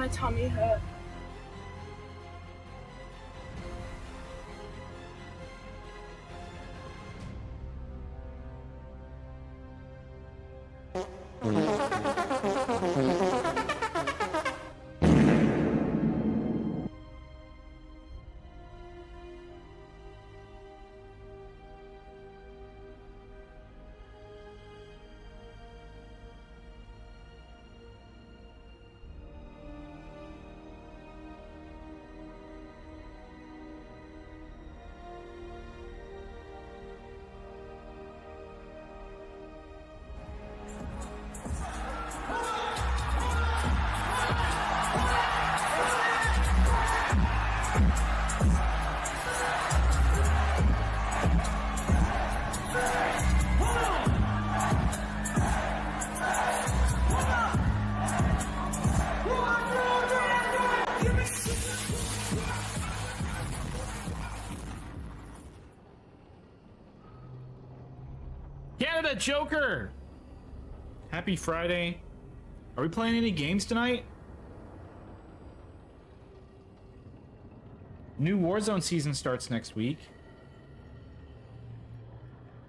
my tummy hurt. Canada Joker! Happy Friday. Are we playing any games tonight? New Warzone season starts next week.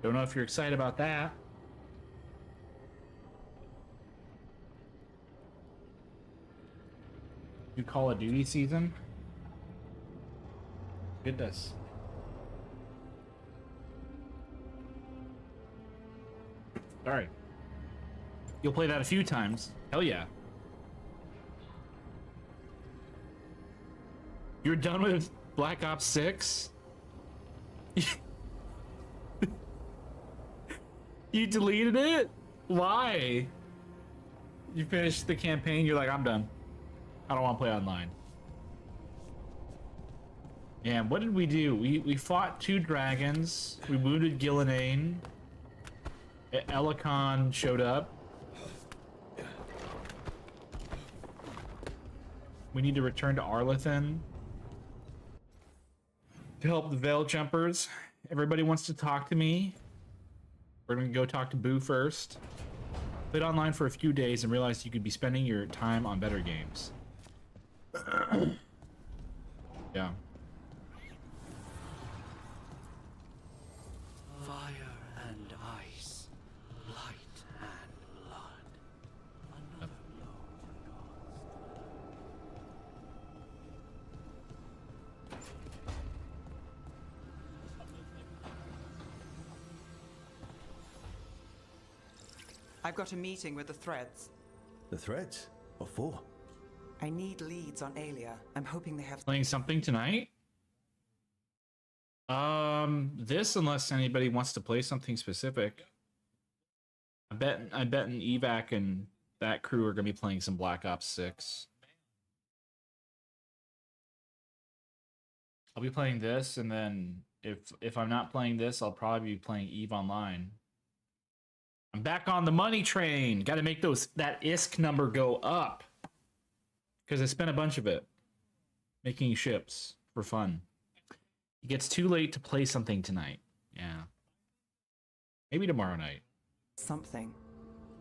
Don't know if you're excited about that. New Call of Duty season. Goodness. Alright. You'll play that a few times. Hell yeah. You're done with Black Ops 6? You deleted it? Why? You finished the campaign, you're like, I'm done. I don't want to play online. Yeah, what did we do? We fought 2 dragons. We wounded Gillinane. Elikon showed up. We need to return to Arlethan to help the Veil Jumpers. Everybody wants to talk to me. We're gonna go talk to Boo first. Played online for a few days and realized you could be spending your time on better games. Yeah. Fire and ice, light and blood. Another blow to the gods. I've got a meeting with the Threads. The Threads? What for? I need leads on Alia. I'm hoping they have... Playing something tonight? This, unless anybody wants to play something specific. I bet an Evac and that crew are gonna be playing some Black Ops 6. I'll be playing this, and then if I'm not playing this, I'll probably be playing EVE Online. I'm back on the money train. Got to make that ISK number go up, because I spent a bunch of it making ships for fun. It gets too late to play something tonight. Yeah. Maybe tomorrow night. Something.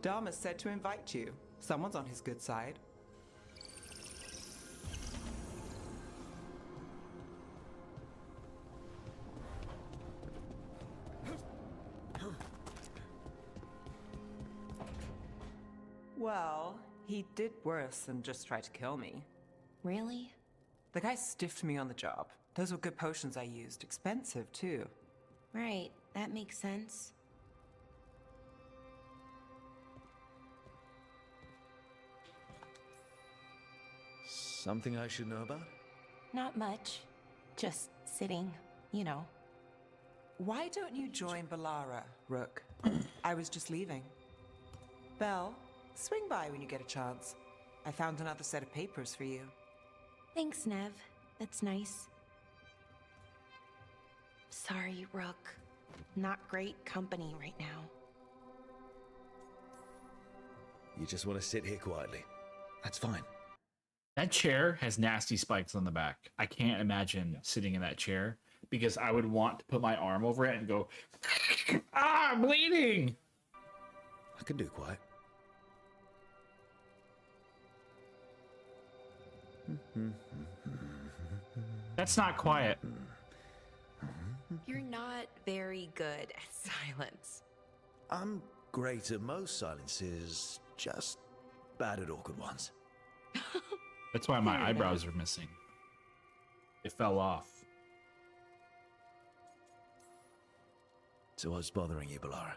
Dharma said to invite you. Someone's on his good side. Well, he did worse than just try to kill me. Really? The guy stiffed me on the job. Those were good potions I used. Expensive, too. Right, that makes sense. Something I should know about? Not much. Just sitting, you know. Why don't you join Balara, Rook? I was just leaving. Belle, swing by when you get a chance. I found another set of papers for you. Thanks, Nev. That's nice. Sorry, Rook. Not great company right now. You just want to sit here quietly. That's fine. That chair has nasty spikes on the back. I can't imagine sitting in that chair, because I would want to put my arm over it and go, ah, I'm bleeding. I can do quiet. That's not quiet. You're not very good at silence. I'm great at most silences, just bad at awkward ones. That's why my Fair eyebrows are missing. It fell off. So what's bothering you, Balara?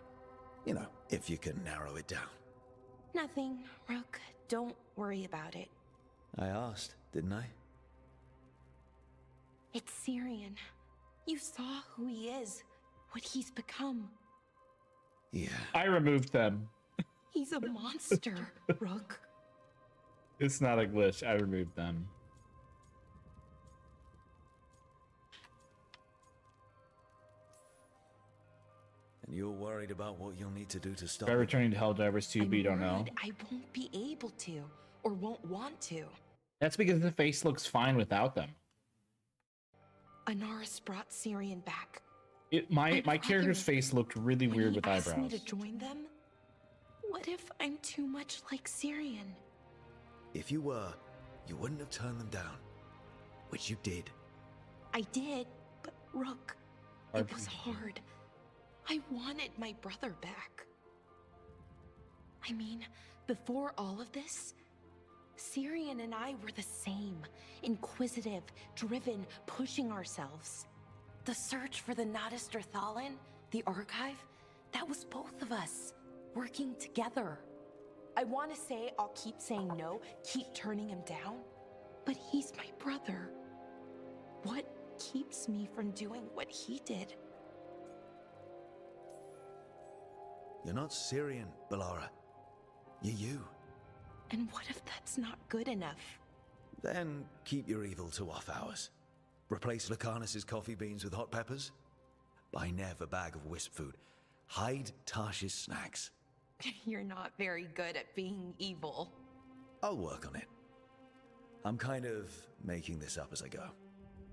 You know, if you can narrow it down. Nothing, Rook. Don't worry about it. I asked, didn't I? It's Syrian. You saw who he is, what he's become. Yeah. I removed them. He's a monster, Rook. It's not a glitch. I removed them. And you're worried about what you'll need to do to stop Try it? returning to Helldivers 2, but you don't know. worried I won't be able to, or won't want to. That's because the face looks fine without them. Anaris brought Syrian back. My My character's brother, face looked really When weird he with asked eyebrows. me to join them? What if I'm too much like Syrian? If you were, you wouldn't have turned them down. Which you did. I did, but Rook, it was hard. I wanted my brother back. I mean, before all of this, Syrian and I were the same. Inquisitive, driven, pushing ourselves. The search for the Nadister Thalin, the archive, that was both of us, working together. I want to say I'll keep saying no, keep turning him down, but he's my brother. What keeps me from doing what he did? You're not Syrian, Balara. You're you. And what if that's not good enough? Then keep your evil to off hours. Replace Lucanus's coffee beans with hot peppers. Buy Nev a bag of wisp food. Hide Tarsh's snacks. You're not very good at being evil. I'll work on it. I'm kind of making this up as I go.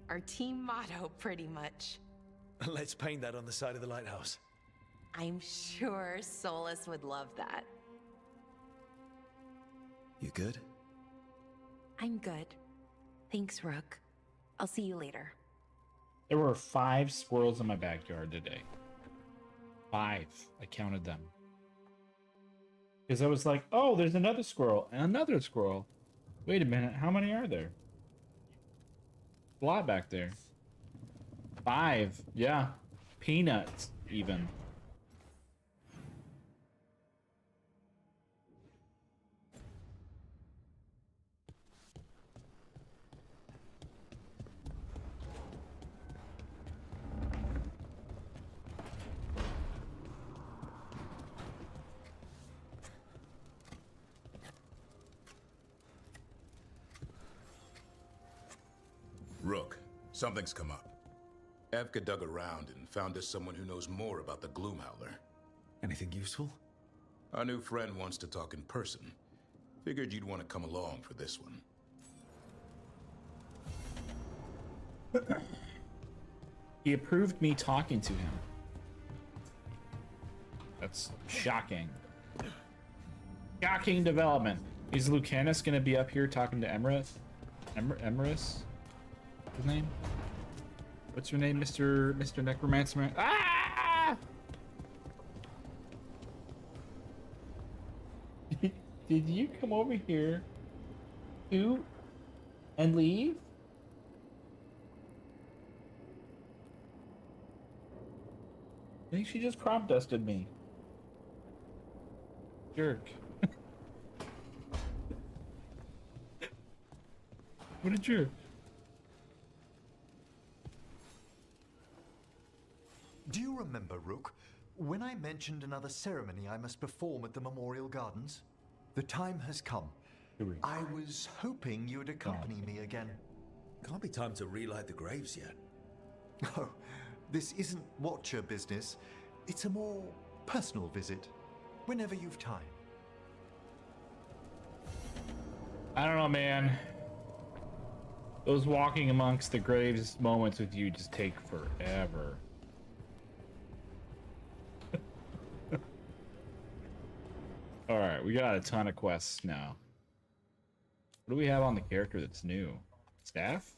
Our team motto, pretty much. Let's paint that on the side of the lighthouse. I'm sure Solus would love that. You good? I'm good. Thanks, Rook. I'll see you later. There were 5 squirrels in my backyard today. 5. I counted them. Because I was like, oh, there's another squirrel and another squirrel. Wait a minute, how many are there? A lot back there. 5, yeah. Peanuts, even. Rook, something's come up. Evka dug around and found us someone who knows more about the Gloomhowler. Anything useful? Our new friend wants to talk in person. Figured you'd want to come along for this one. He approved me talking to him. That's shocking. Shocking development. Is Lucanus gonna be up here talking to Emrys? Emrys? His name? What's your name, Mr. Necromancer Man? Ah! Did you come over here to and leave? I think she just crop dusted me. Jerk. What a jerk. Do you remember, Rook, when I mentioned another ceremony I must perform at the Memorial Gardens? The time has come. I was hoping you would accompany me again. Can't be time to relight the graves yet. Oh, this isn't Watcher business. It's a more personal visit, whenever you've time. I don't know, man. Those walking amongst the graves moments with you just take forever. Alright, we got a ton of quests now. What do we have on the character that's new? Staff?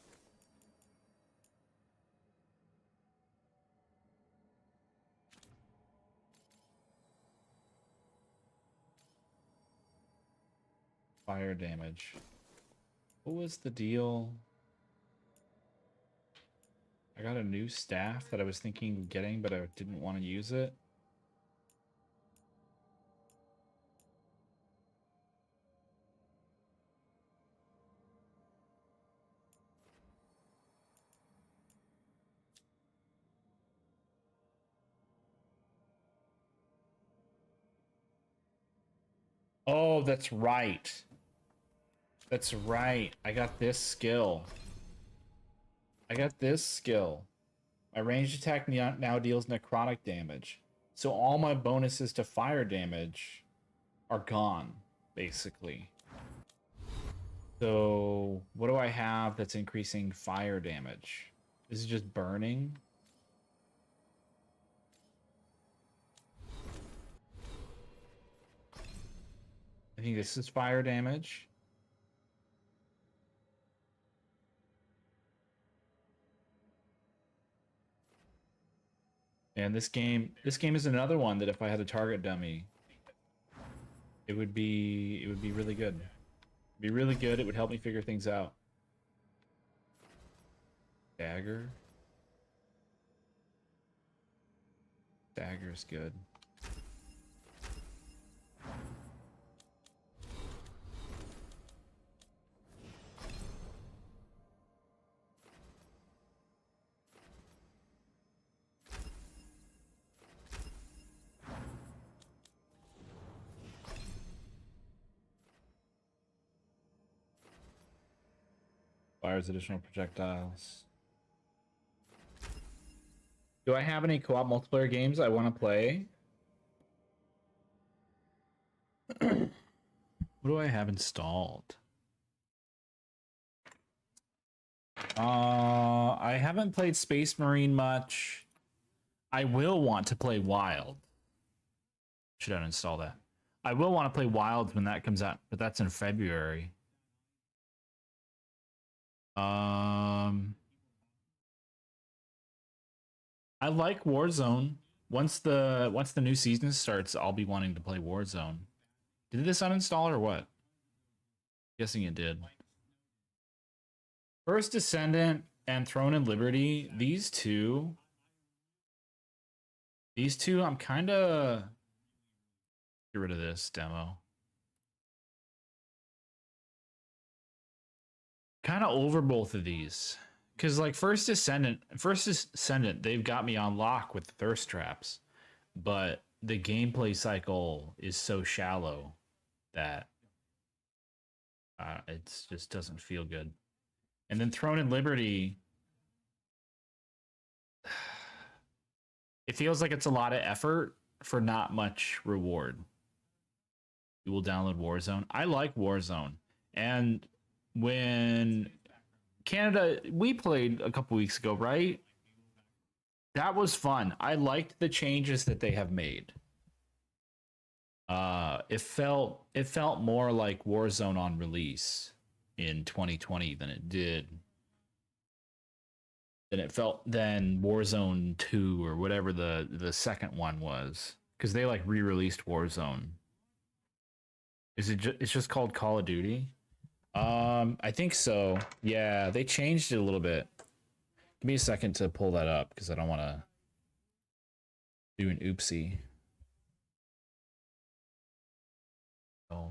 Fire damage. What was the deal? I got a new staff that I was thinking of getting, but I didn't want to use it. Oh, that's right. That's right. I got this skill. My ranged attack now deals necrotic damage. So all my bonuses to fire damage are gone, basically. So what do I have that's increasing fire damage? Is it just burning? I think this is fire damage. And this game is another one that if I had a target dummy, it would be really good. It'd be really good. It would help me figure things out. Dagger. Dagger is good. Fires additional projectiles. Do I have any co-op multiplayer games I want to play? What do I have installed? I haven't played Space Marine much. I will want to play Wild. Should uninstall that. I will want to play Wilds when that comes out, but that's in February. I like Warzone. Once the new season starts, I'll be wanting to play Warzone. Did this uninstall or what? Guessing it did. First Descendant and Throne and Liberty, these two I'm kind of get rid of this demo. Kind of over both of these. Because, like, First Descendant, they've got me on lock with the thirst traps. But the gameplay cycle is so shallow that it just doesn't feel good. And then Throne and Liberty, it feels like it's a lot of effort for not much reward. You will download Warzone. I like Warzone. And when Canada, we played a couple weeks ago, right? That was fun. I liked the changes that they have made. It felt more like Warzone on release in 2020 than it felt than Warzone 2 or whatever the second one was, because they like re-released Warzone. It's just called Call of Duty? I think so. Yeah, they changed it a little bit. Give me a second to pull that up because I don't want to do an oopsie. Oh,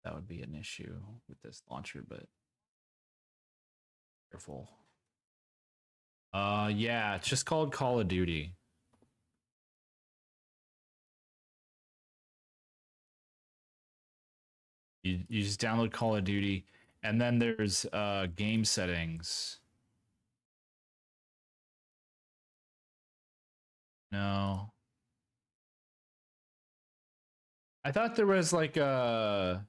that would be an issue with this launcher, but careful. Yeah, it's just called Call of Duty. You just download Call of Duty, and then there's game settings. No. I thought there was like a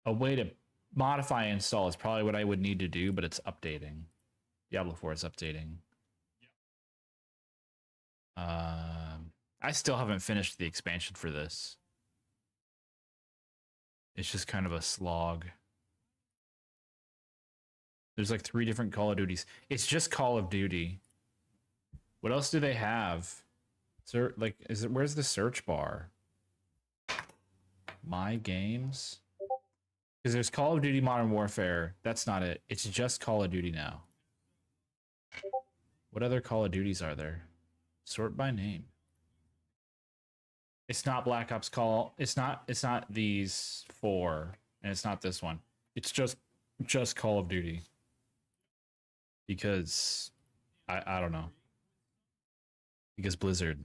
way to modify install is probably what I would need to do, but it's updating. Diablo 4 is updating. I still haven't finished the expansion for this. It's just kind of a slog. There's like 3 different Call of Duties. It's just Call of Duty. What else do they have? Like, where's the search bar? My games? Because there's Call of Duty Modern Warfare. That's not it. It's just Call of Duty now. What other Call of Duties are there? Sort by name. It's not Black Ops Call. It's not these 4, and it's not this one. It's just Call of Duty. Because I don't know. Because Blizzard.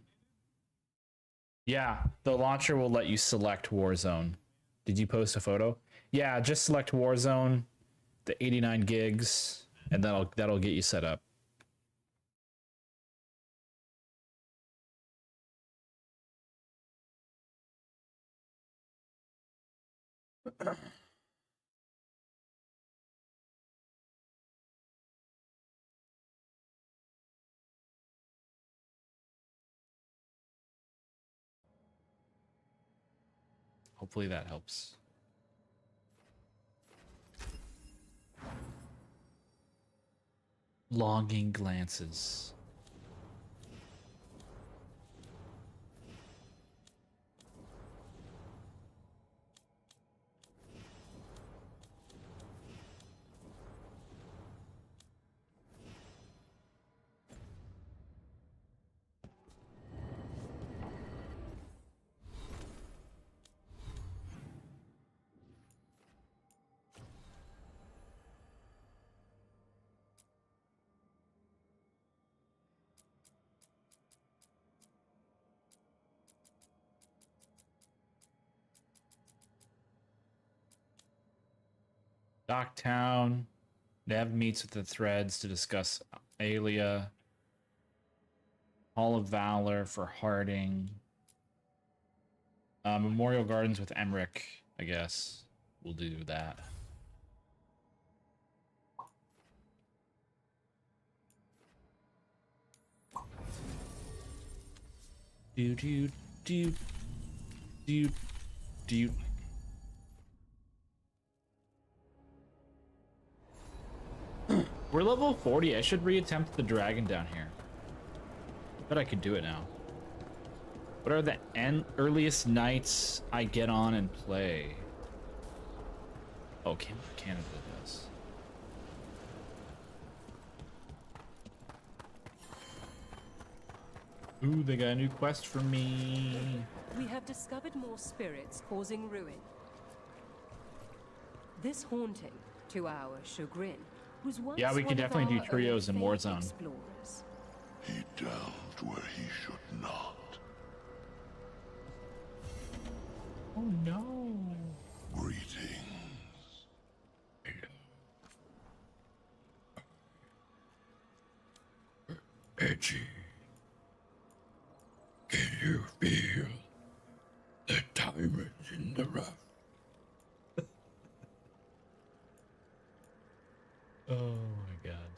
Yeah, the launcher will let you select Warzone. Did you post a photo? Yeah, just select Warzone, the 89 gigs, and that'll get you set up. Hopefully that helps. Longing glances. Docktown. Nev meets with the Threads to discuss Alia. Hall of Valor for Harding. Memorial Gardens with Emmerich, I guess. We'll do that. Do do do do do. We're level 40. I should reattempt the dragon down here. I bet I could do it now. What are the earliest nights I get on and play? Oh, Canada does. Ooh, they got a new quest for me. We have discovered more spirits causing ruin. This haunting, to our chagrin, was once yeah, we can definitely do trios in Warzone. Explorers. He delved where he should not. Oh no. Greetings. Edgy. Can you feel the diamonds in the rough? Oh my god.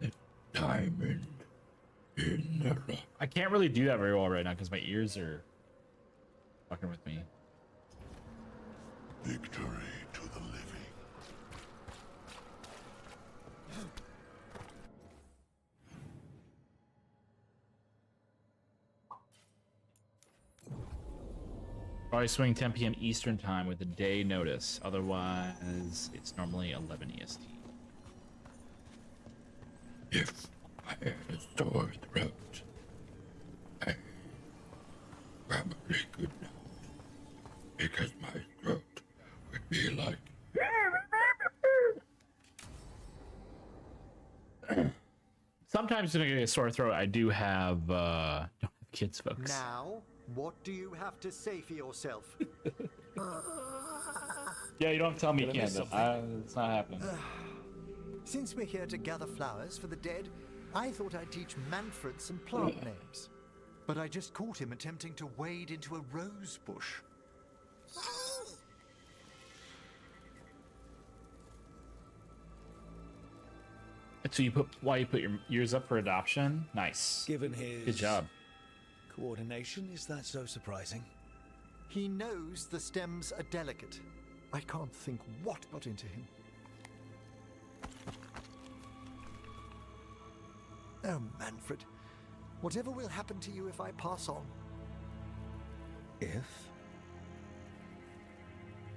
The diamond in the rough. I can't really do that very well right now because my ears are fucking with me. Victory to the living. Probably swing 10 p.m. Eastern time with a day notice. Otherwise, it's normally 11 EST. If I had a sore throat, I probably could not. Because my throat would be like... Sometimes when I get a sore throat, I do have, don't have kids, folks. Now, what do you have to say for yourself? Yeah, you don't have to tell me you can't. It's not happening. Since we're here to gather flowers for the dead, I thought I'd teach Manfred some plant names. But I just caught him attempting to wade into a rose bush. So why you put your ears up for adoption? Nice. Given his good job. coordination, is that so surprising? He knows the stems are delicate. I can't think what got into him. Oh, Manfred. Whatever will happen to you if I pass on? If?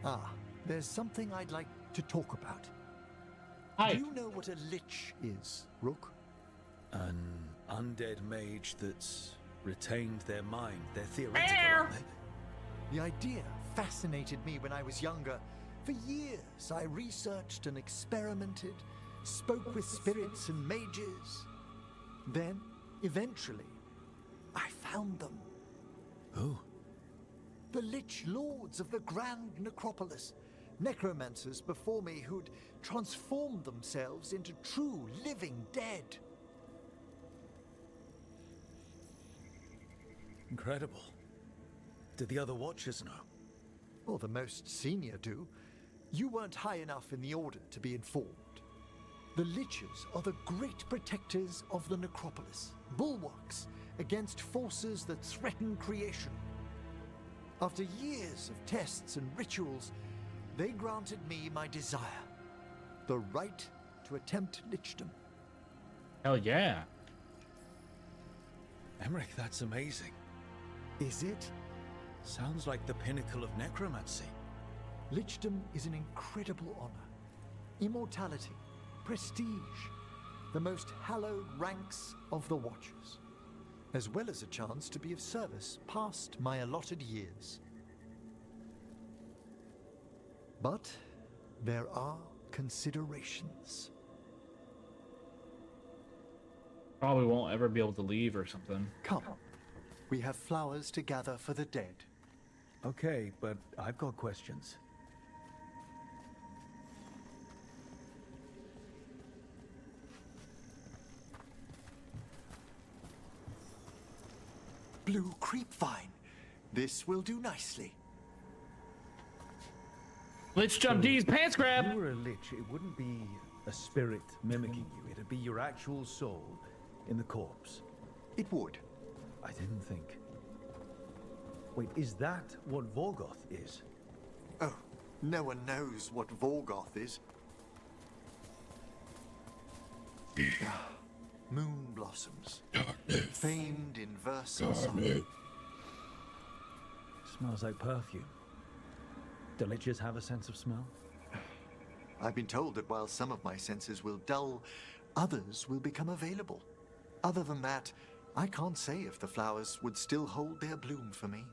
Ah, there's something I'd like to talk about. Hi. Do you know what a lich is, Rook? An undead mage that's retained their mind. They're theoretical, aren't they? The idea fascinated me when I was younger. For years, I researched and experimented, spoke with spirits and mages. Then, eventually, I found them. Who? The Lich Lords of the Grand Necropolis. Necromancers before me who'd transformed themselves into true living dead. Incredible. Did the other Watchers know? Well, the most senior do. You weren't high enough in the Order to be informed. The Liches are the great protectors of the Necropolis, bulwarks against forces that threaten creation. After years of tests and rituals, they granted me my desire, the right to attempt lichdom. Hell yeah. Emmerich, that's amazing. Is it? Sounds like the pinnacle of necromancy. Lichdom is an incredible honor. Immortality, prestige, the most hallowed ranks of the Watchers, as well as a chance to be of service past my allotted years. But there are considerations. Probably won't ever be able to leave or something. Come, we have flowers to gather for the dead. Okay, but I've got questions. Blue creepvine. This will do nicely. Let's jump D's pants grab. If you were a lich, it wouldn't be a spirit mimicking you. It'd be your actual soul in the corpse. It would. I didn't think. Wait, is that what Vorgoth is? Oh, no one knows what Veilguard is. Moon blossoms. Famed in verse and song. Smells like perfume. Do liches have a sense of smell? I've been told that while some of my senses will dull, others will become available. Other than that, I can't say if the flowers would still hold their bloom for me.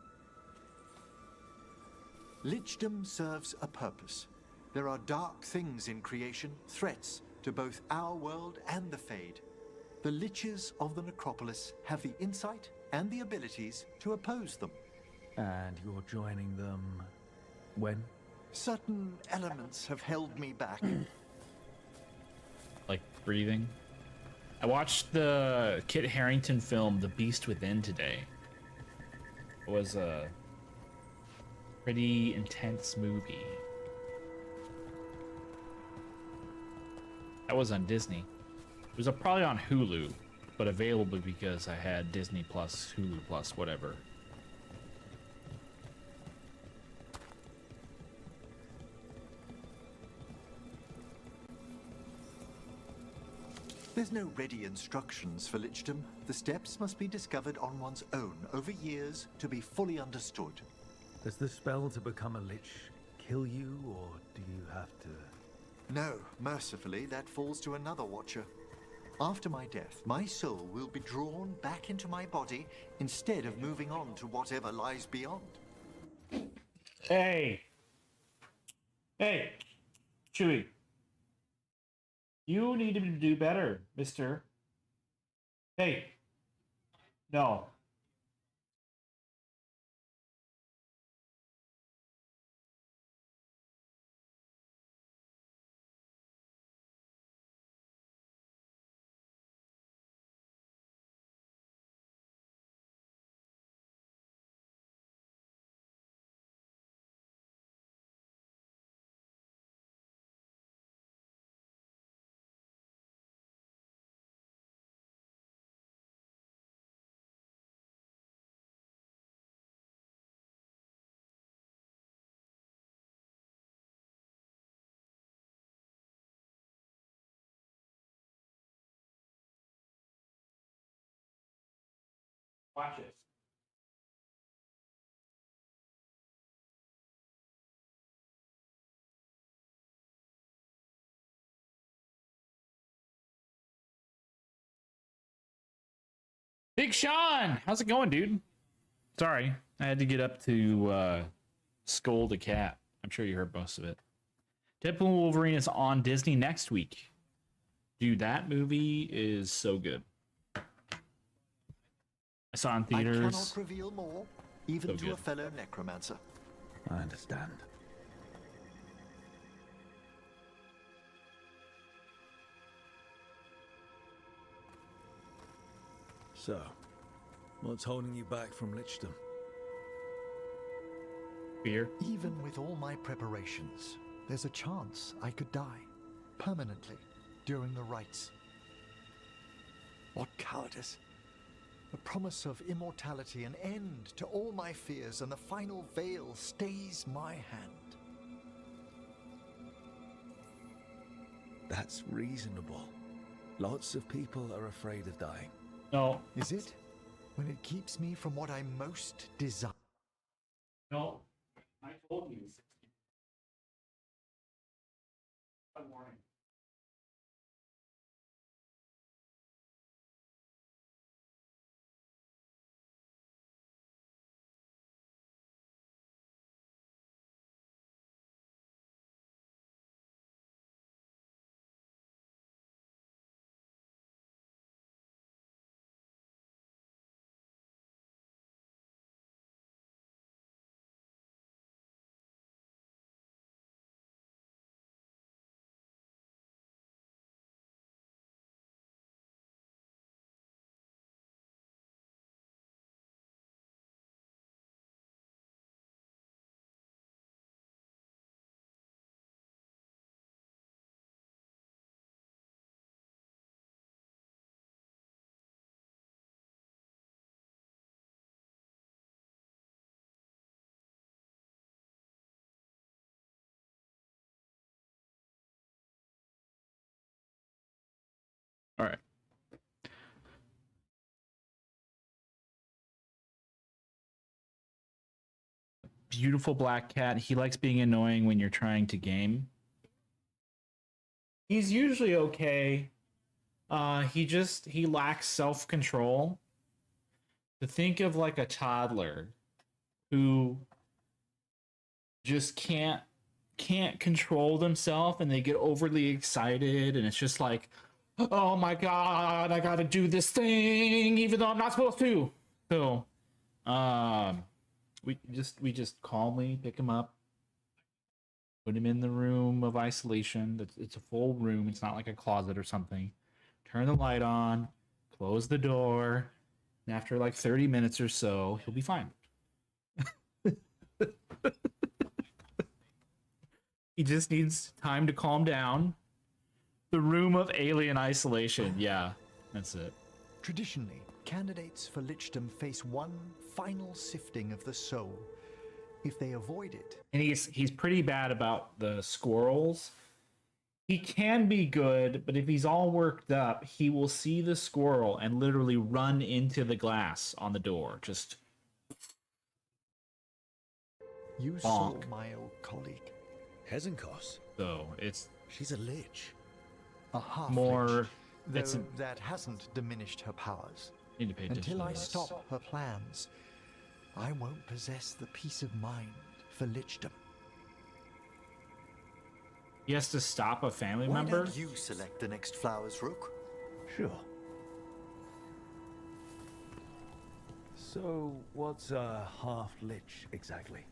Lichdom serves a purpose. There are dark things in creation, threats to both our world and the Fade. The Liches of the Necropolis have the insight and the abilities to oppose them. And you're joining them when? Certain elements have held me back. Like breathing. I watched the Kit Harington film The Beast Within today. It was a pretty intense movie. That was on Disney. It was probably on Hulu, but available because I had Disney Plus, Hulu Plus, whatever. There's no ready instructions for lichdom. The steps must be discovered on one's own over years to be fully understood. Does the spell to become a lich kill you, or do you have to... No, mercifully, that falls to another watcher. After my death, my soul will be drawn back into my body instead of moving on to whatever lies beyond. Hey! Hey! Chewie. You need to do better, mister. Hey. No. Watch it. Big Sean, how's it going, dude? Sorry, I had to get up to scold a cat. I'm sure you heard most of it. Deadpool and Wolverine is on Disney next week. Dude, that movie is so good. I saw it in theaters. I cannot reveal more, even So to good. a fellow necromancer. I understand. So, what's holding you back from Lichdom? Fear. Even with all my preparations, there's a chance I could die permanently during the rites. What cowardice! The promise of immortality, an end to all my fears, and the final veil stays my hand. That's reasonable. Lots of people are afraid of dying. No. Is it? When it keeps me from what I most desire. No. I told you. Good morning. All right. Beautiful black cat. He likes being annoying when you're trying to game. He's usually okay. He lacks self-control. To think of like a toddler who just can't control themselves and they get overly excited and it's just like, oh my god, I gotta do this thing even though I'm not supposed to. So we just calmly pick him up, put him in the room of isolation. It's a full room, it's not like a closet or something. Turn the light on, close the door, and after like 30 minutes or so he'll be fine. He just needs time to calm down. The room of alien isolation. Yeah, that's it. Traditionally, candidates for lichdom face one final sifting of the soul. If they avoid it, And he's pretty bad about the squirrels. He can be good, but if he's all worked up, he will see the squirrel and literally run into the glass on the door. Just you saw my old colleague. Hezenkos? so it's She's a lich. A half more. though It's that hasn't diminished her powers. need to pay attention Until to I this. stop her plans, I won't possess the peace of mind for lichdom. He has to stop a family Why member. don't you select the next flowers, Rook? Sure. So, what's a half-lich exactly?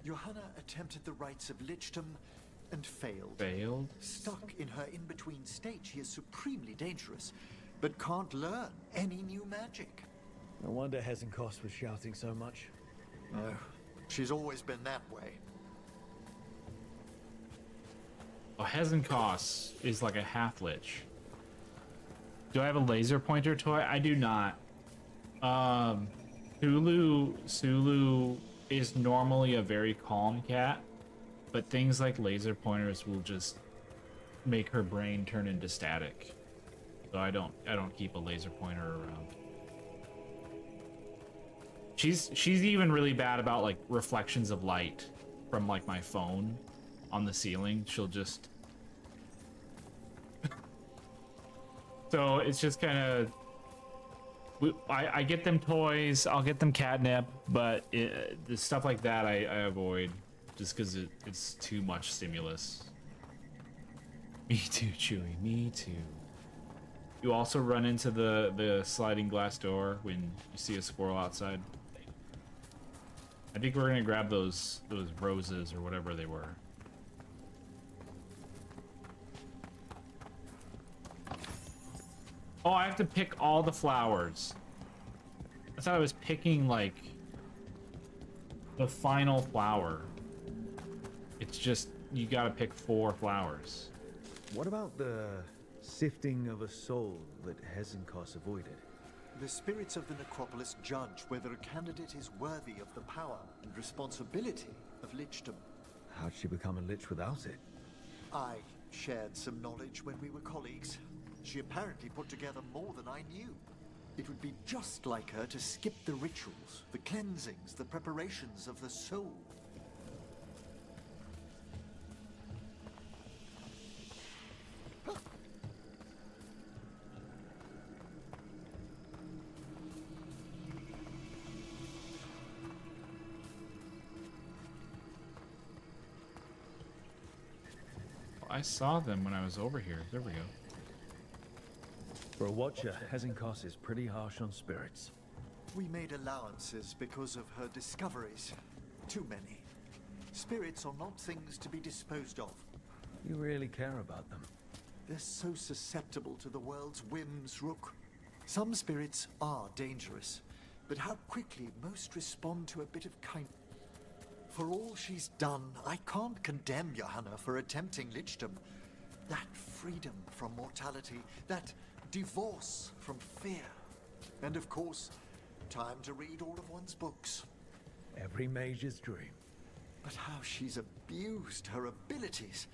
Johanna attempted the rites of lichdom and failed. Failed. Stuck in her in-between state, she is supremely dangerous, but can't learn any new magic. No wonder Hezenkos was shouting so much. No, she's always been that way. Oh, Hezenkos is like a half lich. Do I have a laser pointer toy? I do not. Sulu is normally a very calm cat, but things like laser pointers will just make her brain turn into static. So I don't keep a laser pointer around. She's even really bad about like reflections of light from like my phone on the ceiling. She'll just so it's just kind of I get them toys, I'll get them catnip, but the stuff like that I avoid just because it's too much stimulus. Me too, Chewie. Me too. You also run into the sliding glass door when you see a squirrel outside. I think we're gonna grab those roses or whatever they were. Oh, I have to pick all the flowers. I thought I was picking like the final flower. It's just you gotta pick 4 flowers. What about the sifting of a soul that Hezenkos avoided? The spirits of the necropolis judge whether a candidate is worthy of the power and responsibility of lichdom. How'd she become a lich without it? I shared some knowledge when we were colleagues. She apparently put together more than I knew. It would be just like her to skip the rituals, the cleansings, the preparations of the soul. I saw them when I was over here. There we go. For a watcher, Hezenkos is pretty harsh on spirits. We made allowances because of her discoveries. Too many. Spirits are not things to be disposed of. You really care about them. They're so susceptible to the world's whims, Rook. Some spirits are dangerous, but how quickly most respond to a bit of kindness. For all she's done, I can't condemn Johanna for attempting lichdom. That freedom from mortality, that divorce from fear. And of course, time to read all of one's books. Every mage's dream. But how she's abused her abilities.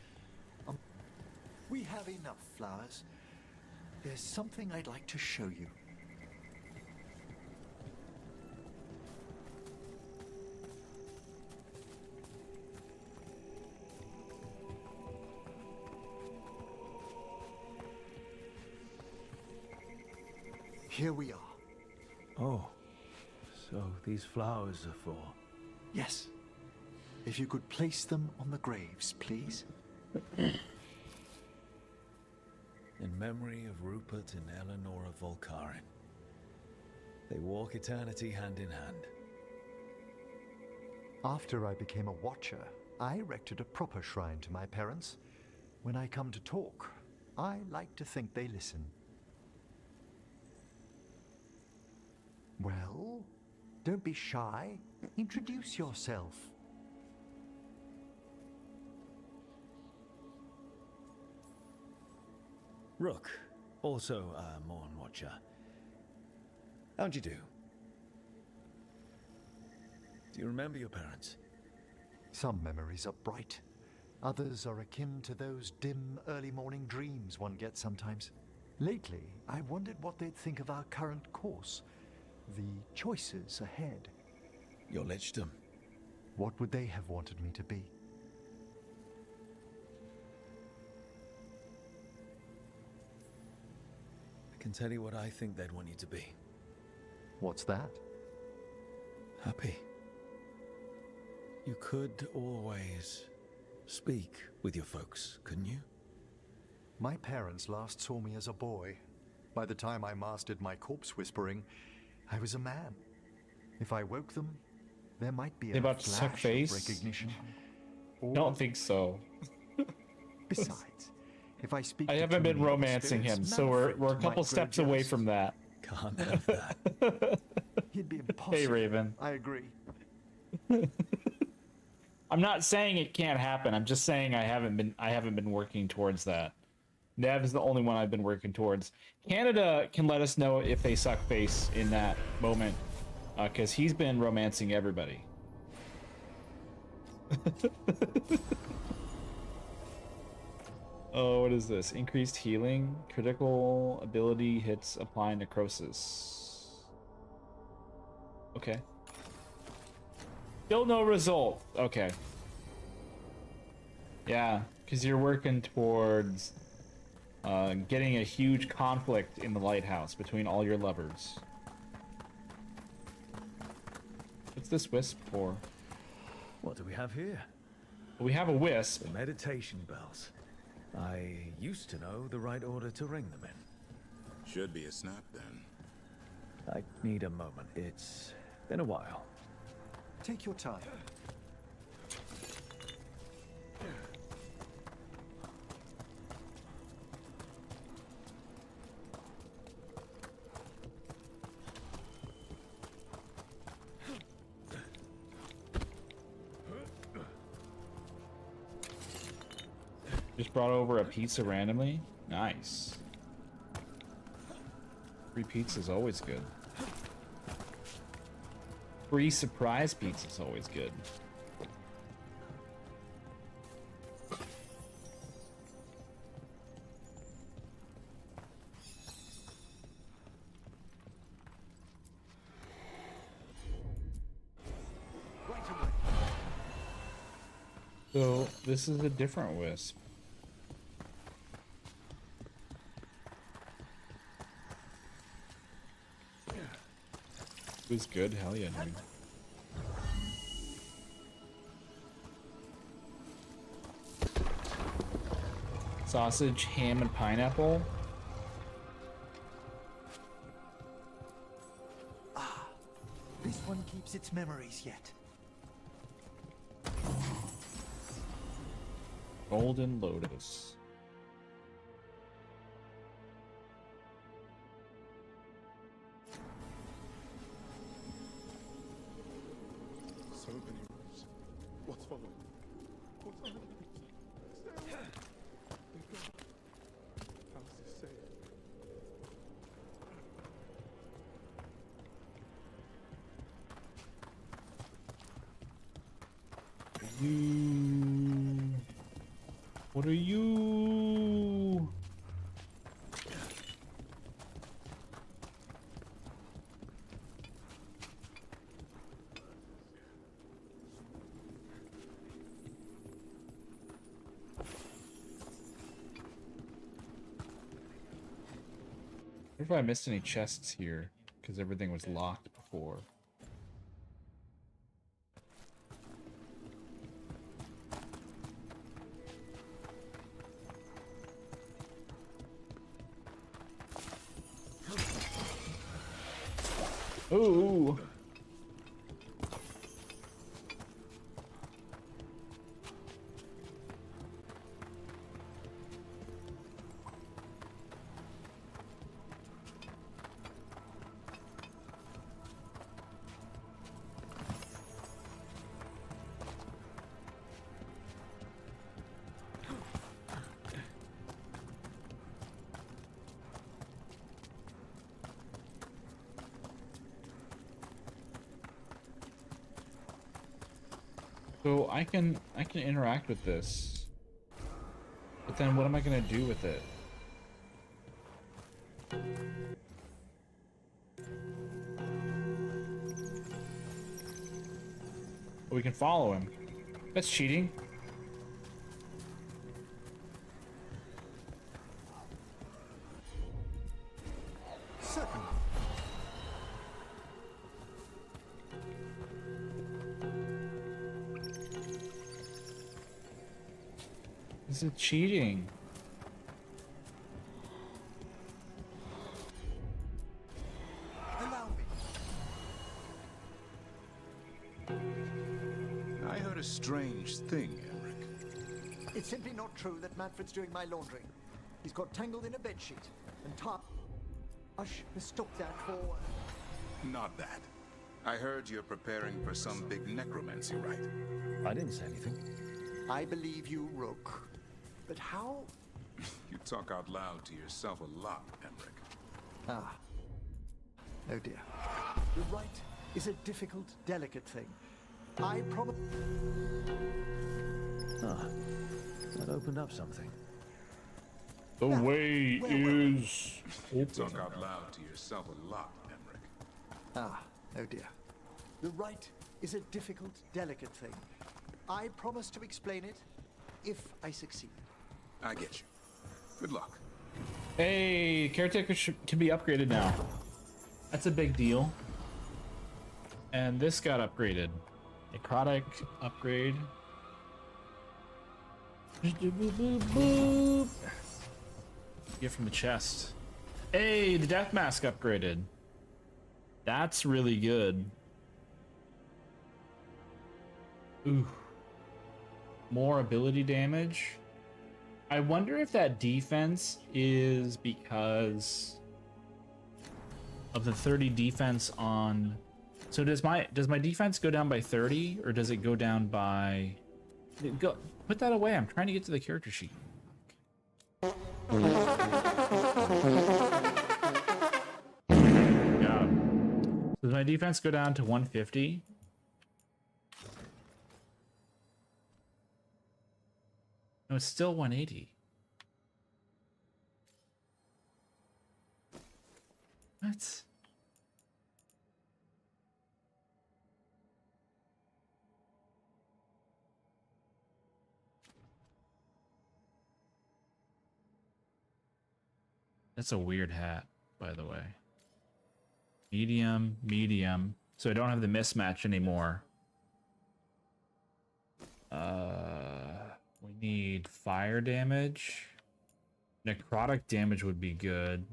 We have enough flowers. There's something I'd like to show you. Here we are. Oh, so these flowers are for... Yes. If you could place them on the graves, please. In memory of Rupert and Eleanor of Volcarin. They walk eternity hand in hand. After I became a watcher, I erected a proper shrine to my parents. When I come to talk, I like to think they listen. Well, don't be shy. Introduce yourself. Rook, also a Morn Watcher. How'd you do? Do you remember your parents? Some memories are bright. Others are akin to those dim early morning dreams one gets sometimes. Lately, I wondered what they'd think of our current course. The choices ahead. Your lichdom. What would they have wanted me to be? I can tell you what I think they'd want you to be. What's that? Happy. You could always speak with your folks, couldn't you? My parents last saw me as a boy. By the time I mastered my corpse whispering, I was a man. If I woke them, there might be a about to suck flash face? of recognition. Or Don't think so. besides, if I speak I to haven't too been many romancing him, spirits, so we're a Manfred couple might grow steps away jealous. from that. Can't have that. He'd be impossible. Hey, Raven. I agree. I'm not saying it can't happen. I'm just saying I haven't been working towards that. Nev is the only one I've been working towards. Canada can let us know if they suck face in that moment, because he's been romancing everybody. Oh, what is this? Increased healing, critical ability hits apply necrosis. Okay. Still no result. Okay. Yeah, because you're working towards getting a huge conflict in the lighthouse between all your lovers. What's this wisp for? What do we have here? We have a wisp. The meditation bells. I used to know the right order to ring them in. Should be a snap then. I need a moment. It's been a while. Take your time. Just brought over a pizza randomly. Nice. Free pizza is always good. Free surprise pizza is always good. So this is a different wisp. It was good, hell yeah, dude. Sausage, ham, and pineapple. This one keeps its memories yet. Golden Lotus. So many rooms. What's following? What's following? Stay away. Thank God. House is safe. You. What are you? I wonder if I missed any chests here, because everything was locked before. Ooh. So I can interact with this, but then what am I gonna do with it? Oh, we can follow him. That's cheating. Certainly. This is cheating. Allow me. I heard a strange thing, Emmerich. It's simply not true that Manfred's doing my laundry. He's got tangled in a bedsheet, and Tosh mistook that for... Not that. I heard you're preparing for some big necromancy rite. I didn't say anything. I believe you, Rook. But how... You talk out loud to yourself a lot, Emmerich. Ah. Oh dear. The rite is a difficult, delicate thing. I probably... Ah, that opened up something. The way is You talk out loud to yourself a lot, Emmerich. Ah, oh dear. The rite is a difficult, delicate thing. I promise to explain it if I succeed. I get you. Good luck. Hey, caretaker can be upgraded now. That's a big deal. And this got upgraded. Necrotic upgrade. Get from the chest. Hey, the death mask upgraded. That's really good. Ooh. More ability damage. I wonder if that defense is because of the 30 defense on. So does my defense go down by 30 or does it go down by? Go put that away. I'm trying to get to the character sheet. Yeah. Does my defense go down to 150? No, it's still 180. What? That's a weird hat, by the way. Medium, medium. So I don't have the mismatch anymore. We need fire damage. Necrotic damage would be good.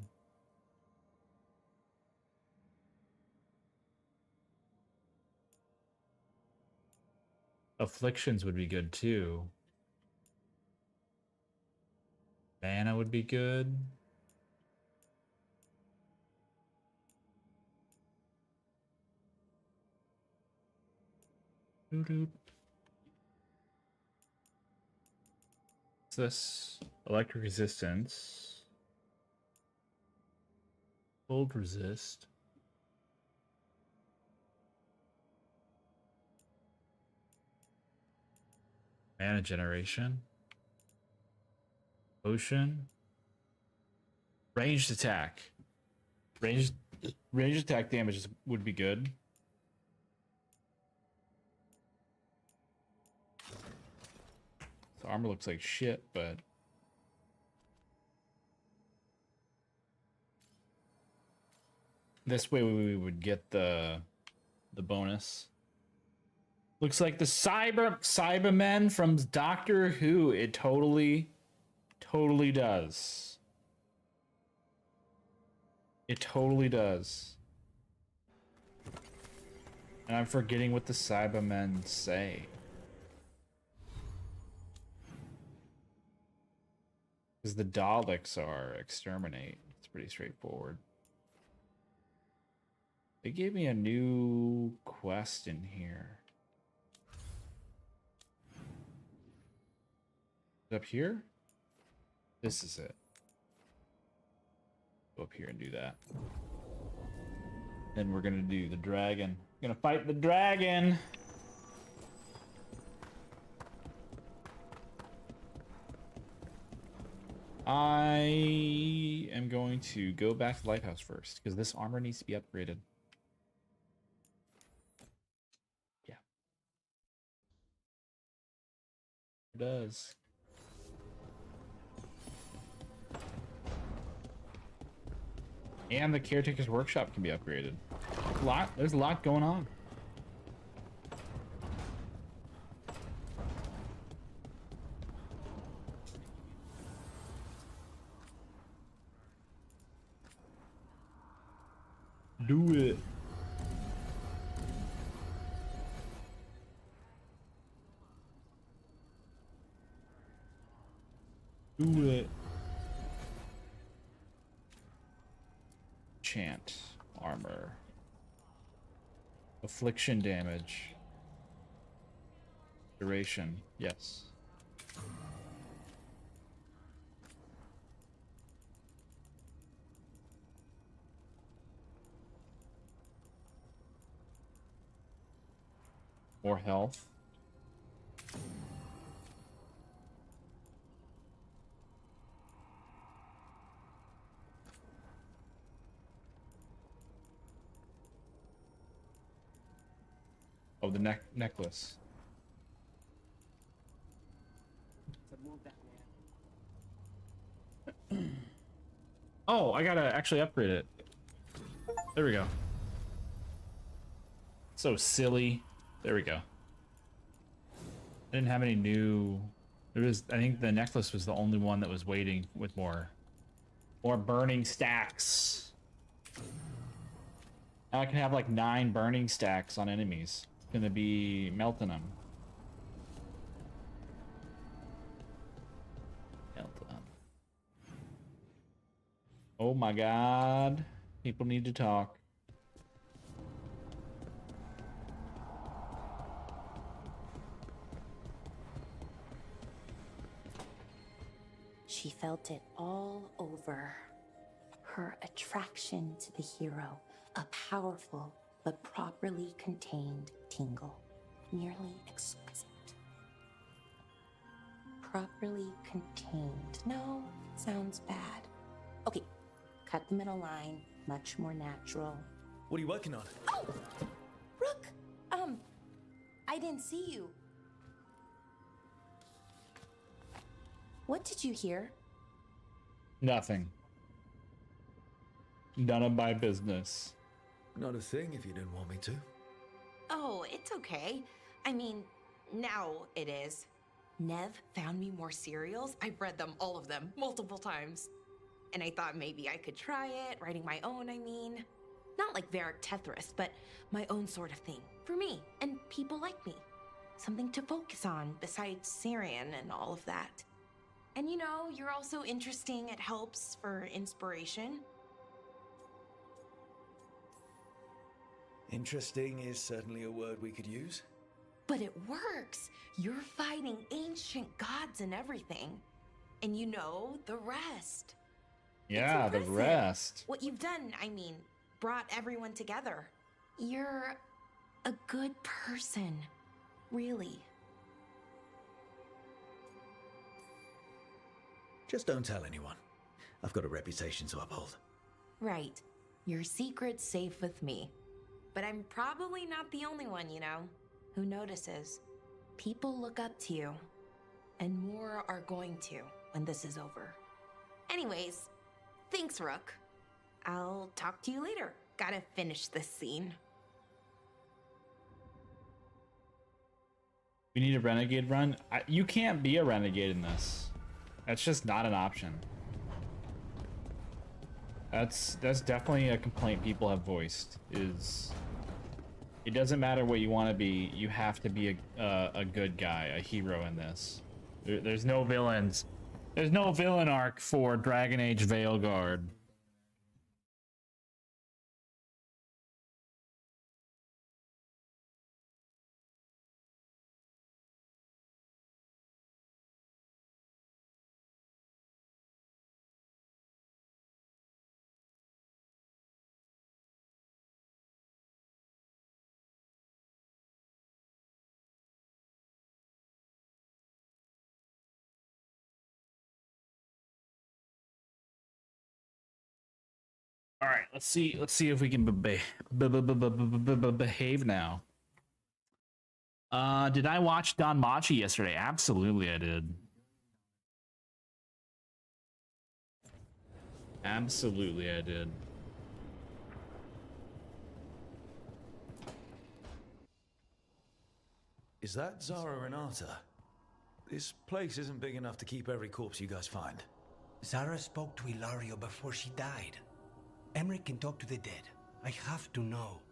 Afflictions would be good too. Mana would be good. What's this? Electric resistance. Cold resist. Mana generation. Potion. Ranged attack. Ranged attack damage would be good. So armor looks like shit, but this way we would get the bonus. Looks like the Cybermen from Doctor Who. It totally does. It totally does. And I'm forgetting what the Cybermen say. Because the Daleks are exterminate. It's pretty straightforward. They gave me a new quest in here. Up here? This is it. Go up here and do that. Then we're gonna do the dragon. We're gonna fight the dragon! I am going to go back to the lighthouse first, because this armor needs to be upgraded. Yeah. It does. And the caretaker's workshop can be upgraded. There's a lot going on. Do it. Do it. Chant armor. Affliction damage. Duration. Yes. More health. Oh, the necklace. Oh, I gotta actually upgrade it. There we go. So silly. There we go. I didn't have any new... There was, I think the necklace was the only one that was waiting with more burning stacks. Now I can have like 9 burning stacks on enemies. It's gonna be melting them. Oh my god. People need to talk. She felt it all over. Her attraction to the hero, a powerful but properly contained tingle, nearly exquisite. Properly contained. No, sounds bad. Okay, cut the middle line, much more natural. What are you working on? Oh! Rook! I didn't see you. What did you hear? Nothing. None of my business. Not a thing if you didn't want me to. Oh, it's okay. I mean, now it is. Nev found me more cereals. I've read them, all of them, multiple times. And I thought maybe I could try it, writing my own, I mean. Not like Varric Tethrith, but my own sort of thing. For me, and people like me. Something to focus on, besides Syrian and all of that. And you know, you're also interesting. It helps for inspiration. Interesting is certainly a word we could use. But it works. You're fighting ancient gods and everything. And you know the rest. Yeah, the rest. What you've done, I mean, brought everyone together. You're a good person. Really. Just don't tell anyone. I've got a reputation to uphold. Right. Your secret's safe with me. But I'm probably not the only one, you know, who notices. People look up to you. And more are going to when this is over. Anyways, thanks, Rook. I'll talk to you later. Gotta finish this scene. We need a renegade run. You can't be a renegade in this. That's just not an option. That's definitely a complaint people have voiced. Is it doesn't matter what you want to be. You have to be a good guy, a hero in this. There's no villains. There's no villain arc for Dragon Age Veilguard. All right, let's see if we can behave now. Did I watch Don Machi yesterday? Absolutely, I did. Absolutely, I did. Is that Zara Renata? This place isn't big enough to keep every corpse you guys find. Zara spoke to Ilario before she died. Emmerich can talk to the dead. I have to know.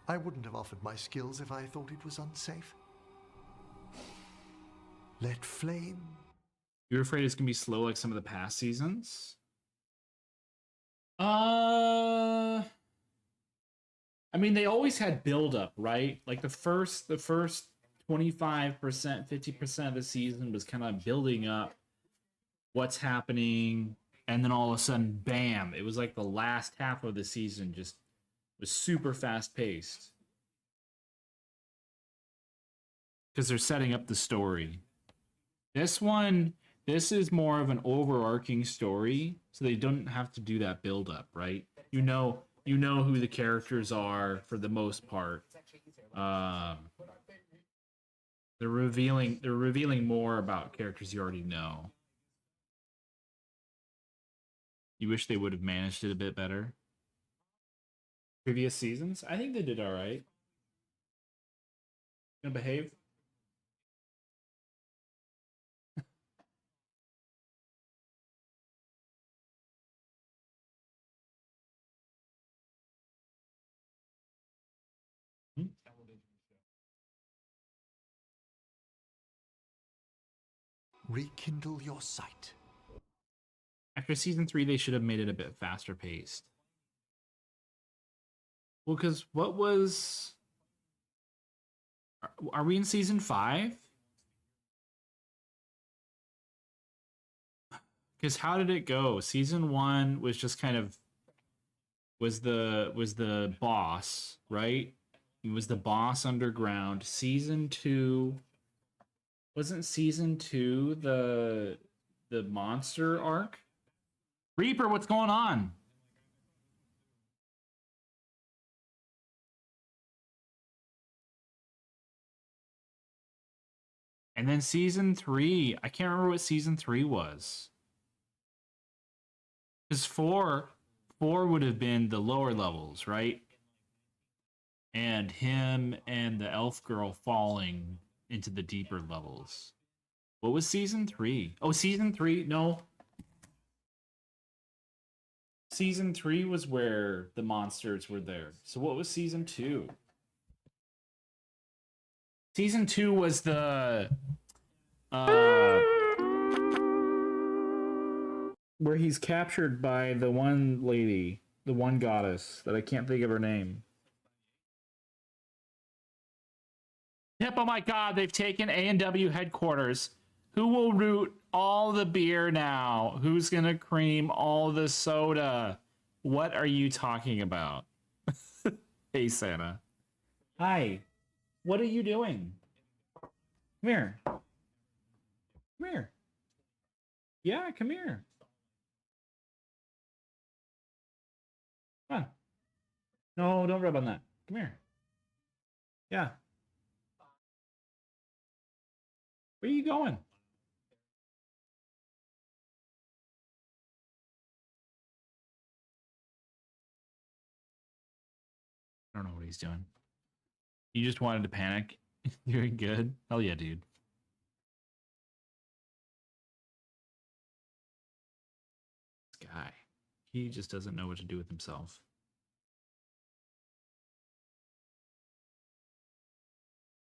I wouldn't have offered my skills if I thought it was unsafe. Let flame... You're afraid it's gonna be slow like some of the past seasons? I mean, they always had build-up, right? Like the first 25%, 50% of the season was kind of building up what's happening, and then all of a sudden, bam! It was like the last half of the season just was super fast-paced because they're setting up the story. This is more of an overarching story, so they don't have to do that build-up, right? You know who the characters are for the most part. They're revealing more about characters you already know. You wish they would have managed it a bit better. Previous seasons, I think they did all right. Gonna behave. Rekindle your sight. After season 3, they should have made it a bit faster paced. Well, because what was... Are we in season 5? Because how did it go? Season 1 was just kind of... Was the boss, right? It was the boss underground. Season 2... Wasn't season 2 the monster arc? Reaper, what's going on? And then season 3, I can't remember what season 3 was. Because 4 would have been the lower levels, right? And him and the elf girl falling into the deeper levels. What was season 3? Oh, season 3? No. Season 3 was where the monsters were there. So what was season 2? Season 2 was the... where he's captured by the one lady, the one goddess, that I can't think of her name. Yep, oh my god, they've taken A&W headquarters. Who will root all the beer now? Who's gonna cream all the soda? What are you talking about? Hey, Santa. Hi. What are you doing? Come here. Come here. Yeah, come here. Come on. No, don't rub on that. Come here. Yeah. Where are you going? I don't know what he's doing. You just wanted to panic. Doing good. Hell yeah, dude. This guy. He just doesn't know what to do with himself.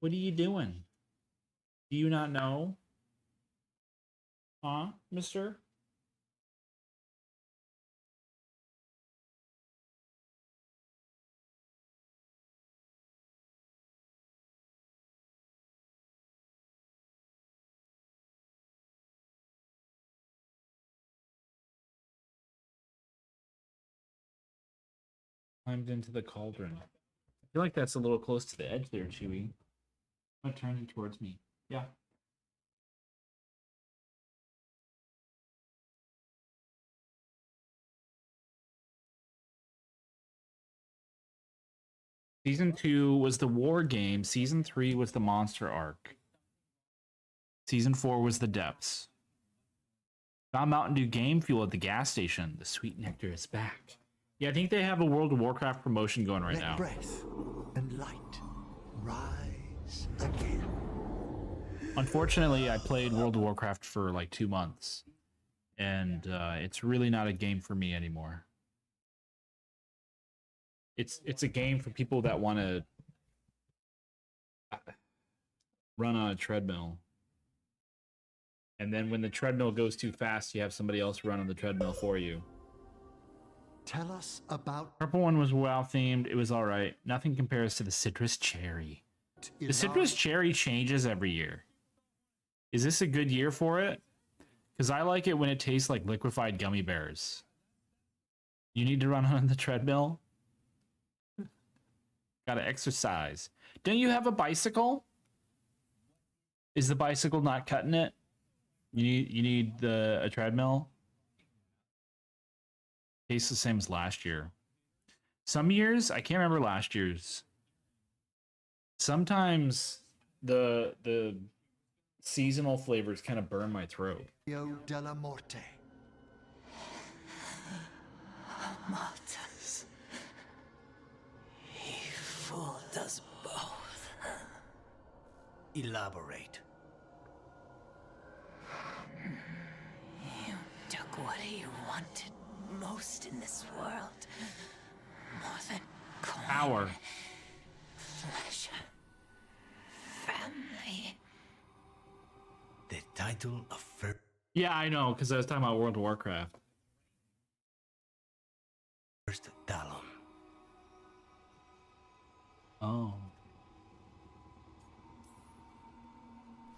What are you doing? Do you not know? Huh, mister? Climbed into the cauldron. I feel like that's a little close to the edge there, Chewie. I'm turning towards me. Yeah. Season 2 was the war game. Season 3 was the monster arc. Season 4 was the depths. Found Mountain Dew game fuel at the gas station. The sweet nectar is back. Yeah, I think they have a World of Warcraft promotion going right now. Breath and light rise again. Unfortunately, I played World of Warcraft for like 2 months. And it's really not a game for me anymore. It's a game for people that want to run on a treadmill. And then when the treadmill goes too fast, you have somebody else run on the treadmill for you. Tell us about... Purple one was WoW themed. It was all right. Nothing compares to the citrus cherry. The citrus cherry changes every year. Is this a good year for it? Because I like it when it tastes like liquefied gummy bears. You need to run on the treadmill? Gotta exercise. Don't you have a bicycle? Is the bicycle not cutting it? You need a treadmill? Tastes the same as last year. Some years, I can't remember last year's. Sometimes the seasonal flavors kind of burn my throat. Rio della Morte. Maltas. He fooled us both. Elaborate. You took what he wanted most in this world. More than coin. Power. Pleasure. Family. The title of first. Yeah, I know, because I was talking about World of Warcraft. First Talon. Oh.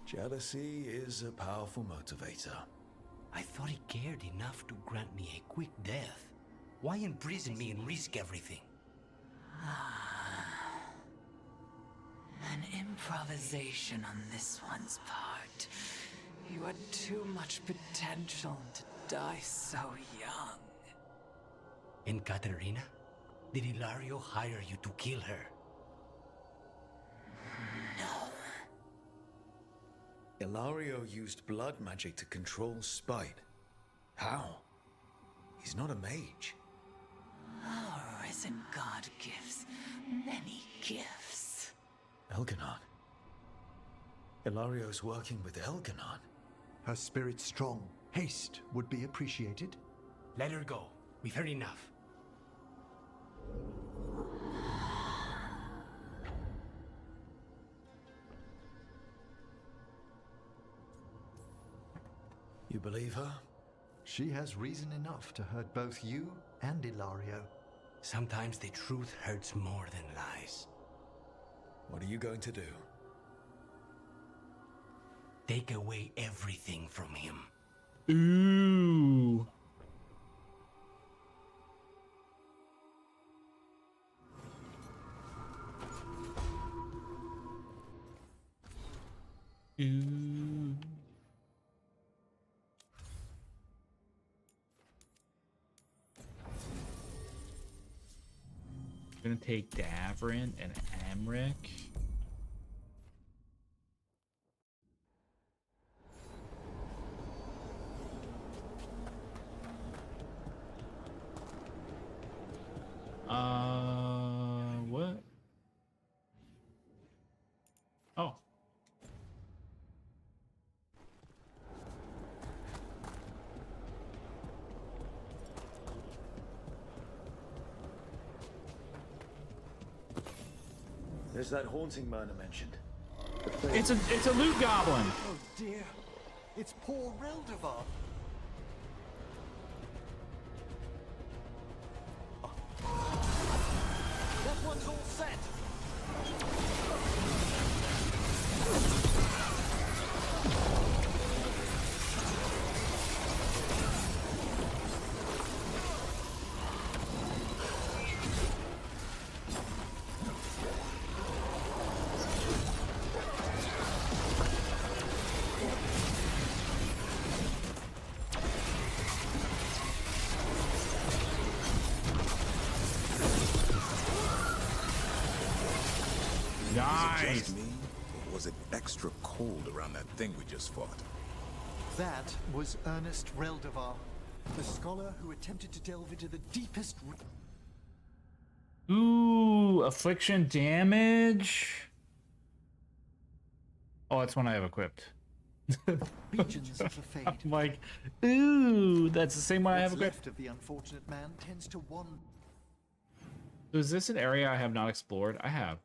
Jealousy is a powerful motivator. I thought he cared enough to grant me a quick death. Why imprison me and risk everything? An improvisation on this one's part. You had too much potential to die so young. And Katerina? Did Ilario hire you to kill her? Ilario used blood magic to control spite. How? He's not a mage. Our risen god gives many gifts. Elganon. Ilario's working with Elganon. Her spirit strong. Haste would be appreciated. Let her go. We've heard enough. You believe her? She has reason enough to hurt both you and Ilario. Sometimes the truth hurts more than lies. What are you going to do? Take away everything from him. Ooh. Ooh. Gonna take Davrin and Amric. What? Oh. There's that haunting man I mentioned. It's a loot goblin. Oh dear. It's poor Reldevar. That one's all set. Just me, or was it extra cold around that thing we just fought? That was Ernest Reldevar, the scholar who attempted to delve into the deepest... Ooh, affliction damage. Oh, that's one I have equipped. regions of the Fade. I'm like, ooh, that's the same one I have What's equipped. left of the unfortunate man tends to wander. So is this an area I have not explored? I have.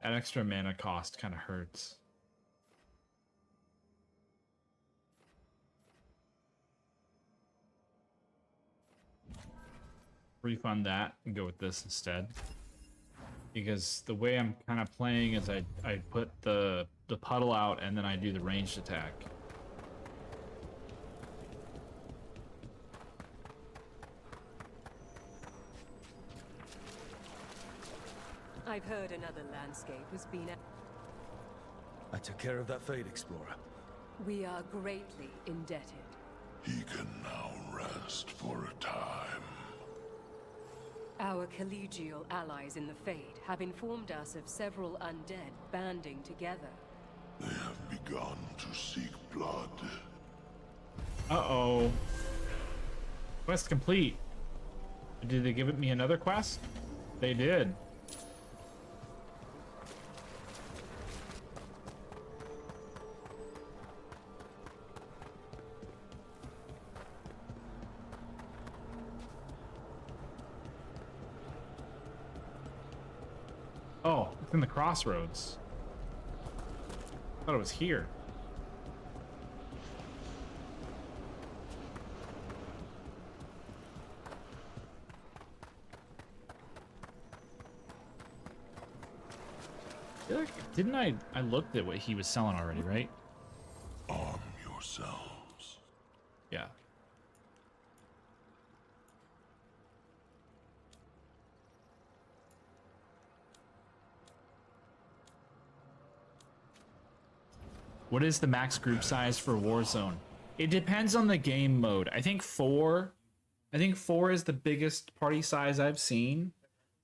That extra mana cost kind of hurts. refund that and go with this instead. Because the way I'm kind of playing is I put the puddle out and then I do the ranged attack. I've heard another landscape has been... I took care of that Fade Explorer. We are greatly indebted. He can now rest for a time. Our collegial allies in the Fade have informed us of several undead banding together. They have begun to seek blood. Uh-oh. Quest complete. Did they give me another quest? They did. Oh, it's in the crossroads. I thought it was here. I feel like, didn't I looked at what he was selling already, right? Arm yourselves. Yeah. What is the max group size for Warzone? It depends on the game mode. I think four is the biggest party size I've seen,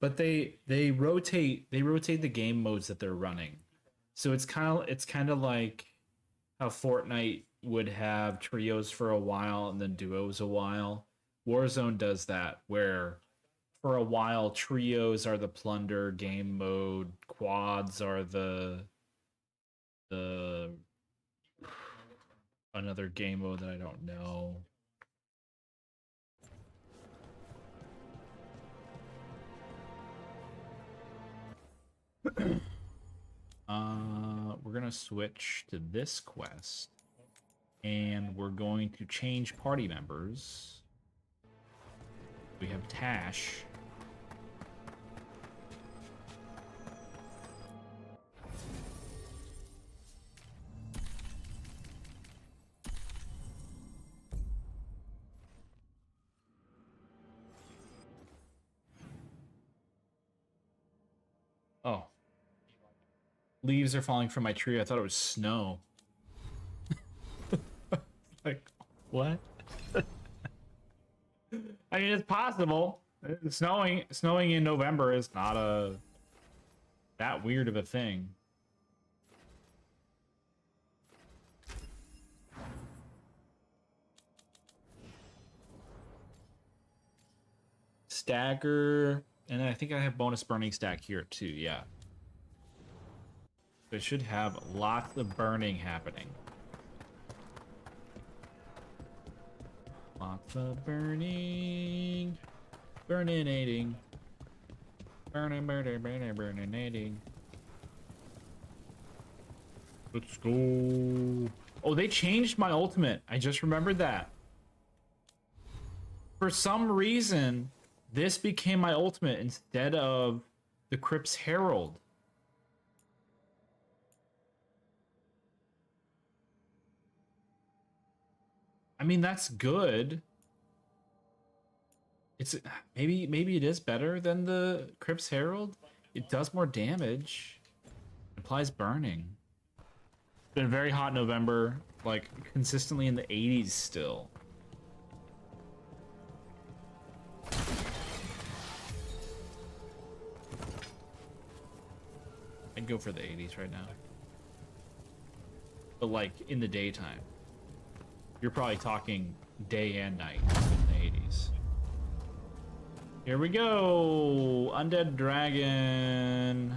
but they rotate the game modes that they're running. So it's kind of like how Fortnite would have trios for a while and then duos a while. Warzone does that, where for a while trios are the plunder game mode, quads are the another game mode that I don't know. We're gonna switch to this quest, and we're going to change party members. We have Tash. Oh. Leaves are falling from my tree. I thought it was snow. Like, what? I mean, it's possible. Snowing in November is not that weird of a thing. Stagger. And I think I have bonus burning stack here too, yeah. So it should have lots of burning happening. Lots of burning. Burninating. Burninating. Let's go. Oh, they changed my ultimate. I just remembered that. For some reason, this became my ultimate instead of the Crypt's Herald. I mean, that's good. It's maybe it is better than the Crypt's Herald. It does more damage. It applies burning. It's been a very hot November, like consistently in the 80s still. I'd go for the 80s right now. But like in the daytime. You're probably talking day and night in the 80s. Here we go! Undead Dragon.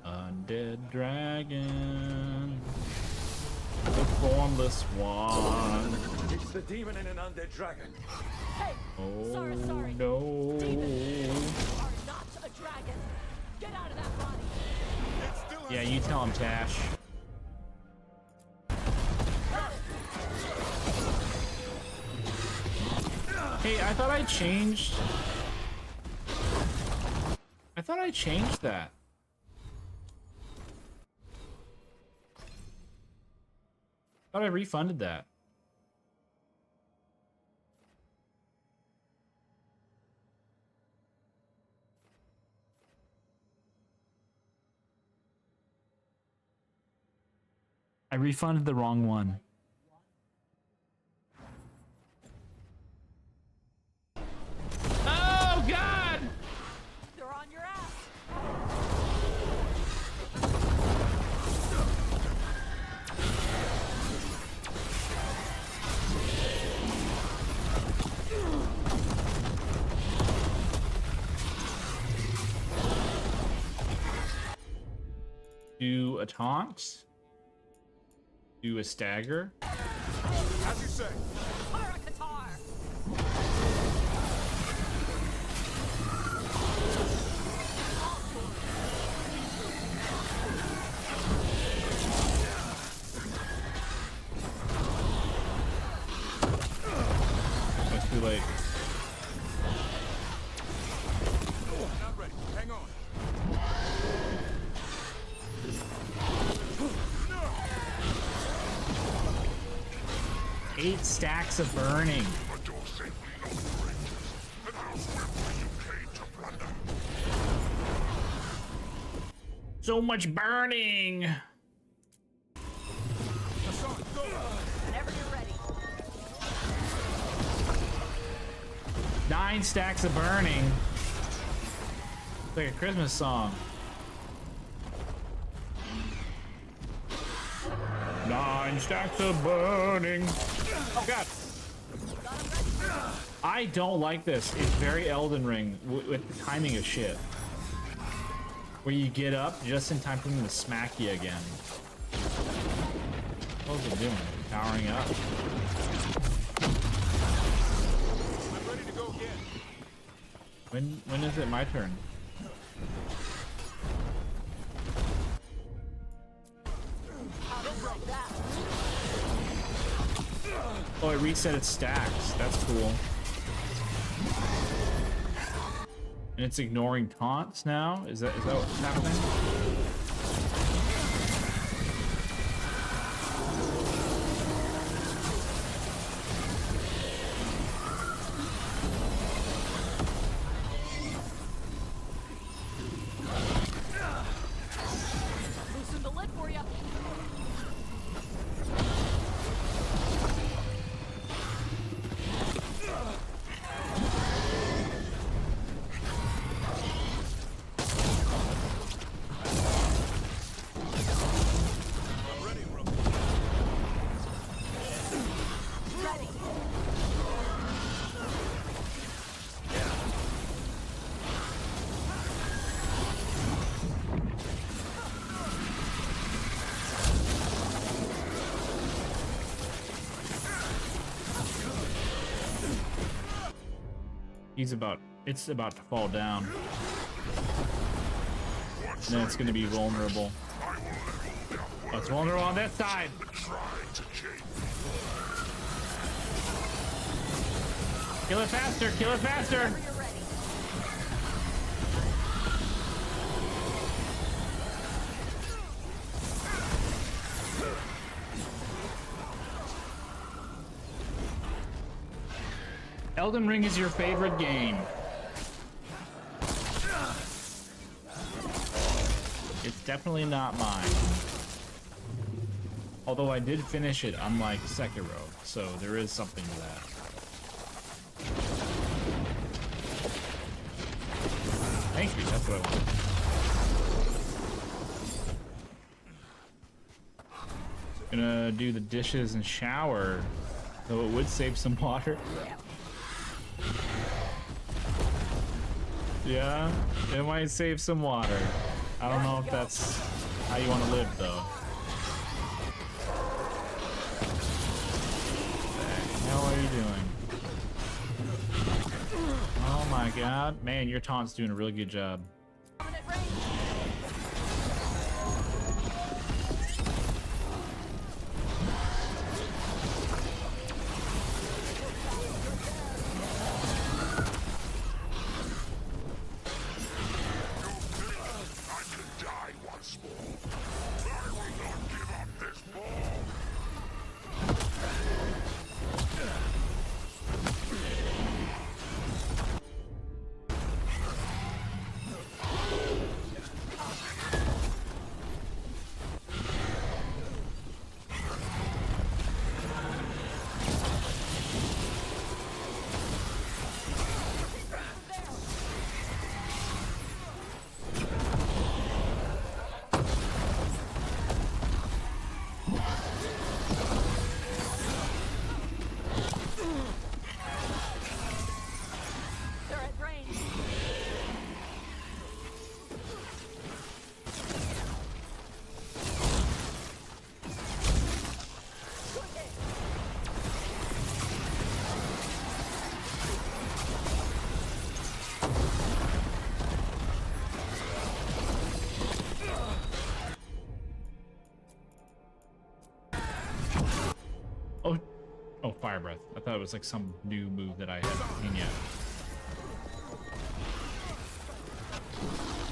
Undead Dragon. The formless one. It's the demon in an undead dragon. Hey! Oh, sorry. no. Demon, you are not a dragon. Get out of that body. Yeah, you tell him, Tash. Hey, I thought I changed that. I thought I refunded that. I refunded the wrong one. Oh God! They're on your ass. Do a taunt. Do a stagger. As you say. That's too late. Not ready. Hang on. 8 stacks of burning. So much burning. Whenever you're ready. 9 stacks of burning. It's like a Christmas song. 9 stacks of burning. Oh God. I don't like this. It's very Elden Ring with the timing of shit. Where you get up just in time for them to smack you again. What was it doing? Powering up. I'm ready to go again. When is it my turn? Oh, it reset its stacks. That's cool. And it's ignoring taunts now? Is that what's happening? Loosen the lid for you. It's about to fall down. And then it's gonna be vulnerable. Oh, it's vulnerable on this side. Kill it faster, kill it faster. Elden Ring is your favorite game. It's definitely not mine. Although I did finish it unlike Sekiro, so there is something to that. Thank you, that's what I wanted. Gonna do the dishes and shower, though it would save some water. Yeah, it might save some water. I don't know if that's how you want to live, though. What the hell are you doing? Oh my God. Man, your taunt's doing a really good job. Oh, fire breath. I thought it was like some new move that I hadn't seen yet.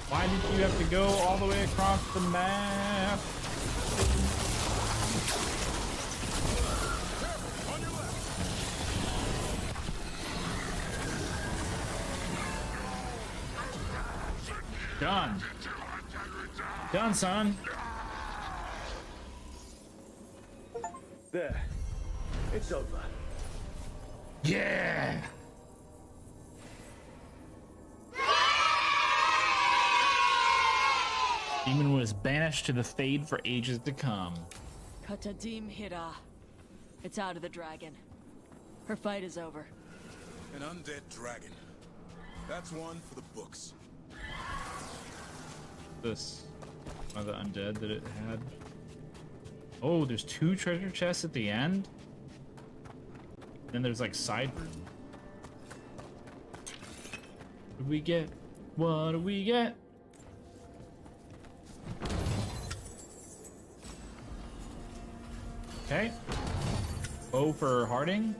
Why did you have to go all the way across the map? Done. Done, son. There. It's over. Yeah. Demon was banished to the Fade for ages to come. Katadim Hira. It's out of the dragon. Her fight is over. An undead dragon. That's one for the books. This one of the undead that it had. Oh, there's 2 treasure chests at the end. Then there's like side room. What do we get? What do we get? Okay. Bow for Harding.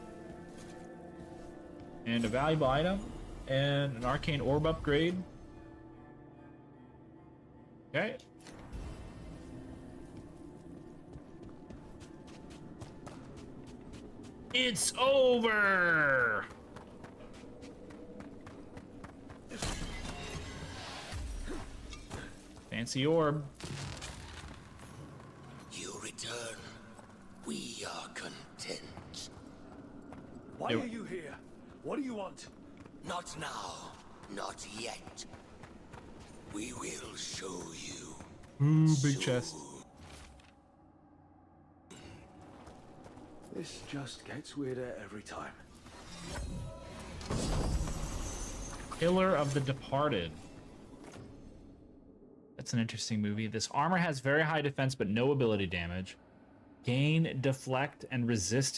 And a valuable item. And an arcane orb upgrade. Okay. It's over! Fancy orb. You return. We are content. Why are you here? What do you want? Not now. Not yet. We will show you. Ooh, big chest. This just gets weirder every time. Pillar of the Departed. That's an interesting movie. This armor has very high defense but no ability damage. Gain, deflect, and resistance.